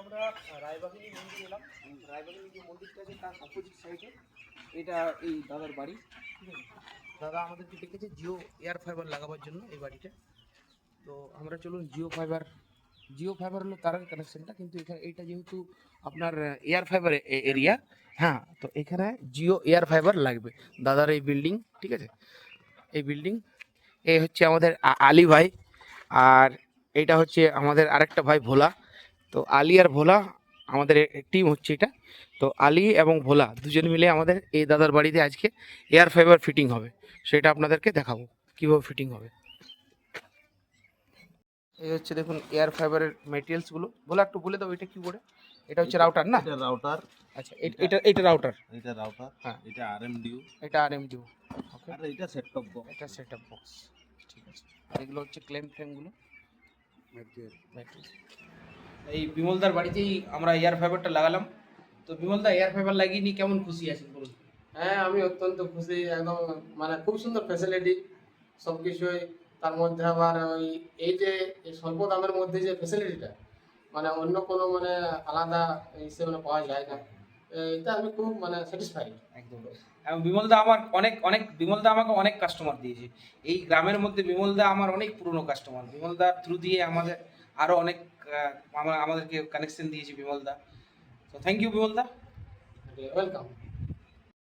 আমরা রায়বাহিনী মন্দির এলাম। রায়বাহিনী যে মন্দিরটা আছে তার অপোজিট সাইডে এটা এই দাদার বাড়ি, ঠিক আছে। দাদা আমাদেরকে ডেকেছে জিও এয়ার ফাইবার লাগাবার জন্য এই বাড়িটা। তো আমরা চলুন জিও ফাইবার হলো তার কানেকশনটা, কিন্তু এখানে এইটা যেহেতু আপনার এয়ার ফাইবার এরিয়া, হ্যাঁ, তো এখানে জিও এয়ার ফাইবার লাগবে। দাদার এই বিল্ডিং, ঠিক আছে, এই বিল্ডিং, এই হচ্ছে আমাদের আলী ভাই, আর এইটা হচ্ছে আমাদের আরেকটা ভাই ভোলা। তো আলী আর ভোলা আমাদের টিম হচ্ছে এটা। তো আলী এবং ভোলা দুজন মিলে আমাদের এই দাদার বাড়িতে আজকে এয়ার ফাইবার ফিটিং হবে, সেটা আপনাদেরকে দেখাবো কীভাবে ফিটিং হবে। এই হচ্ছে দেখুন এয়ার ফাইবারের মেটেরিয়ালসগুলো। ভোলা একটু বলে দাও এটা কি বলে। এটা হচ্ছে রাউটার না? এটা রাউটার। আচ্ছা, এটা রাউটার। এটা রাউটার। হ্যাঁ, এটা আরএমডিইউ। এটা আরএমডিইউ। ওকে, আর এটা সেট টপ বক্স। এটা সেটআপ বক্স, ঠিক আছে। আর এগুলো হচ্ছে ক্লেম ফ্রেমগুলো, মেটেরিয়াল। এই বিমলদার বাড়িতেই আমরা এয়ার ফাইবারটা লাগালাম। তো বিমলদা এয়ার ফাইবার লাগিয়ে নিয়ে কেমন খুশি আছেন বলুন? হ্যাঁ, আমি অত্যন্ত খুশি, একদম মানে খুব সুন্দর ফ্যাসিলিটি সব কিছুই। তার মধ্যে আবার ওই এই যে এই স্বল্প দামের মধ্যে যে ফ্যাসিলিটিটা, মানে অন্য কোনো মানে আলাদা হিসেবে পাওয়া যায় না। এটা আমি খুব মানে স্যাটিসফাইড একদম। এবং বিমলদা আমাকে অনেক কাস্টমার দিয়েছে এই গ্রামের মধ্যে। বিমলদা আমার অনেক পুরনো কাস্টমার। বিমলদার থ্রু দিয়ে আমাদের আরও অনেক আমাদেরকে কানেকশন দিয়েছে বিমলদা। তো থ্যাংক ইউ বিমলদা। ওয়েলকাম।